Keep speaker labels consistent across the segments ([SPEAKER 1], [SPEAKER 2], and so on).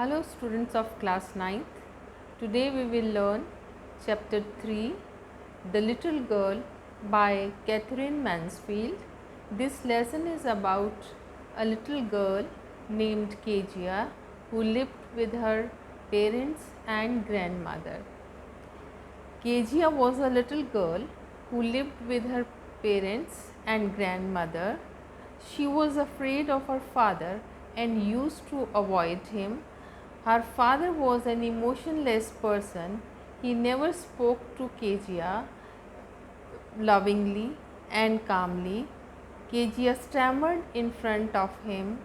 [SPEAKER 1] Hello students of class 9th. Today we will learn chapter 3, The Little Girl by Catherine Mansfield. This lesson is about a little girl named Kezia who lived with her parents and grandmother. Kezia was a little girl who lived with her parents and grandmother. She was afraid of her father and used to avoid him. Her father was an emotionless person. He never spoke to Kezia lovingly and calmly. Kezia stammered in front of him.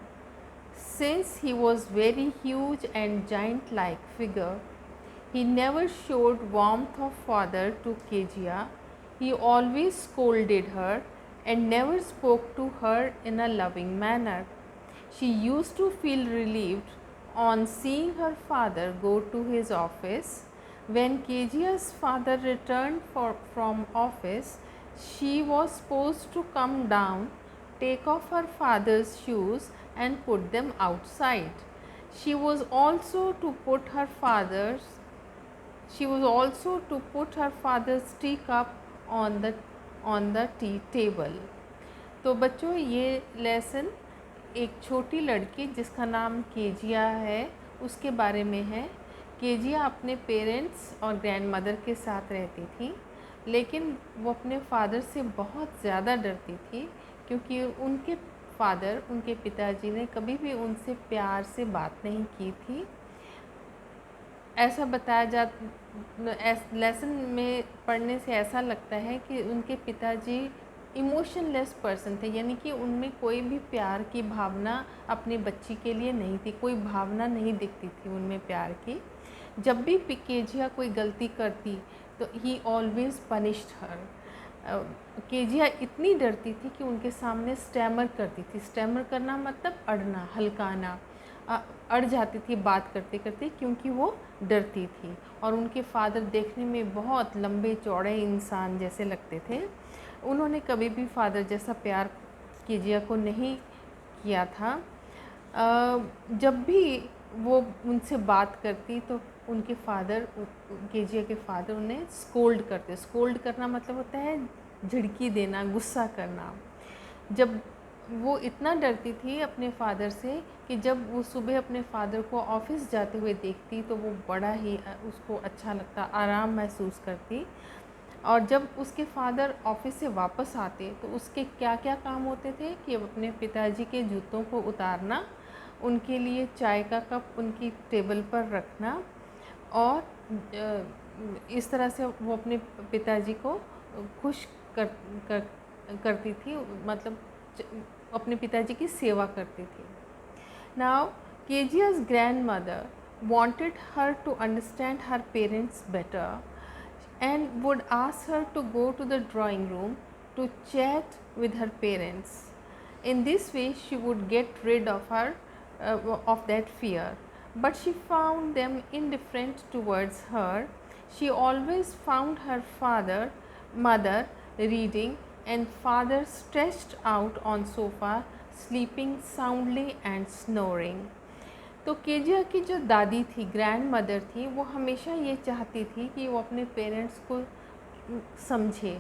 [SPEAKER 1] Since he was very huge and giant-like figure, he never showed warmth of father to Kezia. He always scolded her and never spoke to her in a loving manner. She used to feel relieved on seeing her father go to his office. When Kezia's father returned from office, she was supposed to come down, take off her father's shoes and put them outside. She was also to put her father's tea cup on the tea table. तो बच्चों ये lesson एक छोटी लड़की जिसका नाम Kezia है उसके बारे में है। केजिया अपने पेरेंट्स और ग्रैंडमदर के साथ रहती थी, लेकिन वो अपने फादर से बहुत ज़्यादा डरती थी क्योंकि उनके पिताजी ने कभी भी उनसे प्यार से बात नहीं की थी। ऐसा बताया लेसन में पढ़ने से ऐसा लगता है कि उनके पिताजी इमोशनलेस पर्सन थे, यानी कि उनमें कोई भी प्यार की भावना अपने बच्ची के लिए नहीं थी, कोई भावना नहीं दिखती थी उनमें प्यार की। जब भी केजिया कोई गलती करती तो ही ऑलवेज पनिश्ड हर। केजिया इतनी डरती थी कि उनके सामने स्टैमर करती थी। स्टैमर करना मतलब अड़ना, हल्काना, अड़ जाती थी बात करते करते क्योंकि वो डरती थी। और उनके फादर देखने में बहुत लंबे चौड़े इंसान जैसे लगते थे। उन्होंने कभी भी फादर जैसा प्यार केजिया को नहीं किया था। जब भी वो उनसे बात करती तो उनके फादर, केजिया के फादर उन्हें स्कोल्ड करते। स्कोल्ड करना मतलब होता है झिड़की देना, गुस्सा करना। जब वो इतना डरती थी अपने फादर से कि जब वो सुबह अपने फादर को ऑफिस जाते हुए देखती तो वो बड़ा ही उसको अच्छा लगता, आराम महसूस करती। और जब उसके फादर ऑफिस से वापस आते तो उसके क्या क्या काम होते थे कि अपने पिताजी के जूतों को उतारना, उनके लिए चाय का कप उनकी टेबल पर रखना, और इस तरह से वो अपने पिताजी को खुश करती थी, मतलब अपने पिताजी की सेवा करती थी। Now Kezia's grandmother wanted her to understand her parents better and would ask her to go to the drawing room to chat with her parents. In this way she would get rid of that fear, but she found them indifferent towards her. She always found her mother reading and father stretched out on sofa sleeping soundly and snoring. तो Kezia की जो दादी थी, grand mother थी, वो हमेशा ये चाहती थी कि वो अपने पेरेंट्स को समझे।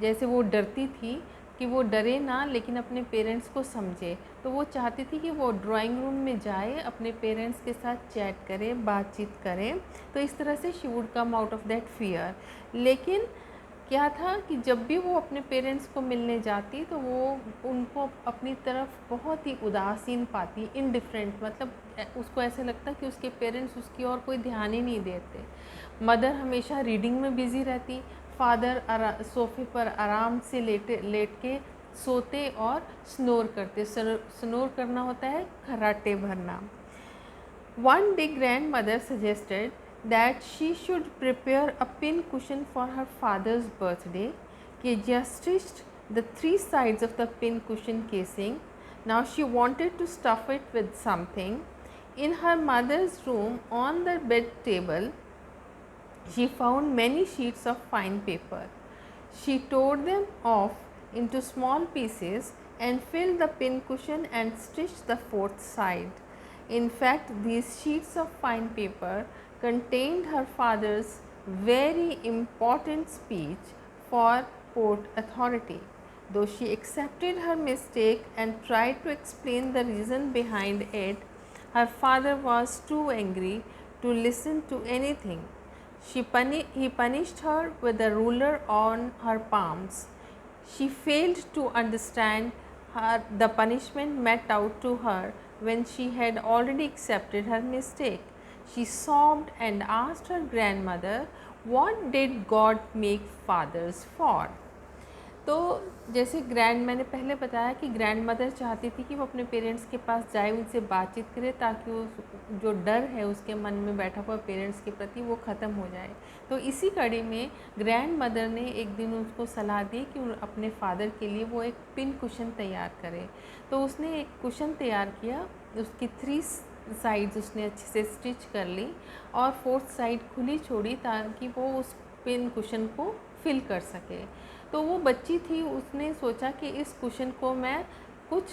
[SPEAKER 1] जैसे वो डरती थी कि वो डरे ना, लेकिन अपने पेरेंट्स को समझे। तो वो चाहती थी कि वो ड्राइंग रूम में जाए, अपने पेरेंट्स के साथ चैट करे, बातचीत करे, तो इस तरह से she would come out of that fear. लेकिन क्या था कि जब भी वो अपने पेरेंट्स को मिलने जाती तो वो उनको अपनी तरफ बहुत ही उदासीन पाती, इनडिफरेंट, मतलब उसको ऐसे लगता कि उसके पेरेंट्स उसकी ओर कोई ध्यान ही नहीं देते। मदर हमेशा रीडिंग में बिज़ी रहती, फादर सोफ़े पर आराम से लेट के सोते और स्नोर करते। स्नोर करना होता है खर्राटे भरना। One day grandmother suggested that she should prepare a pin cushion for her father's birthday. Kezia stitched the three sides of the pin cushion casing. Now she wanted to stuff it with something. In her mother's room on the bed table, she found many sheets of fine paper. She tore them off into small pieces and filled the pin cushion and stitched the fourth side. In fact, these sheets of fine paper contained her father's very important speech for Port Authority. Though she accepted her mistake and tried to explain the reason behind it, her father was too angry to listen to anything. He punished her with a ruler on her palms. She failed to understand the punishment meted out to her when she had already accepted her mistake. She sobbed and asked her grandmother, "What did God make fathers for?" तो जैसे मैंने पहले बताया कि grand mother चाहती थी कि वो अपने पेरेंट्स के पास जाए, उनसे बातचीत करे, ताकि वो जो डर है उसके मन में बैठा हुआ पेरेंट्स के प्रति वो ख़त्म हो जाए। तो इसी कड़ी में ग्रैंड मदर ने एक दिन उसको सलाह दी कि अपने फादर के लिए वो एक पिन कुशन तैयार करे। तो उसने एक कुशन तैयार किया, उसकी 3 साइड्स उसने अच्छे से स्टिच कर ली और 4th साइड खुली छोड़ी ताकि वो उस पिन कुशन को फिल कर सके। तो वो बच्ची थी, उसने सोचा कि इस कुशन को मैं कुछ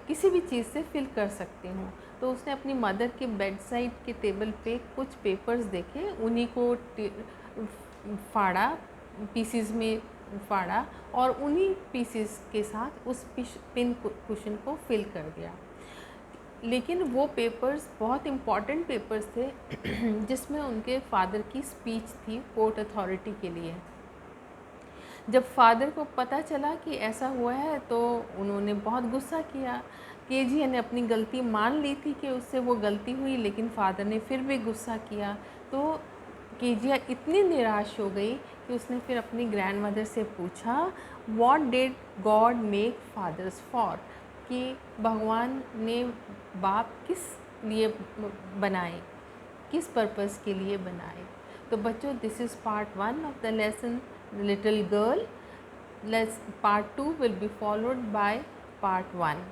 [SPEAKER 1] किसी भी चीज़ से फिल कर सकती हूँ। तो उसने अपनी मदर के बेड साइड के टेबल पे कुछ पेपर्स देखे, उन्हीं को फाड़ा, पीसीज में फाड़ा और उन्हीं पीसीज के साथ उस पिन कुशन को फिल कर दिया। लेकिन वो पेपर्स बहुत इम्पॉर्टेंट पेपर्स थे जिसमें उनके फादर की स्पीच थी पोर्ट अथॉरिटी के लिए। जब फादर को पता चला कि ऐसा हुआ है तो उन्होंने बहुत गुस्सा किया। केजिया ने अपनी गलती मान ली थी कि उससे वो गलती हुई, लेकिन फादर ने फिर भी गुस्सा किया। तो केजिया इतनी निराश हो गई कि उसने फिर अपनी ग्रैंड मदर से पूछा, what did God make fathers for, कि भगवान ने बाप किस लिए बनाए, किस पर्पस के लिए बनाए। तो बच्चों, this is part 1 of the lesson Little Girl. Part 2 will be followed by part 1.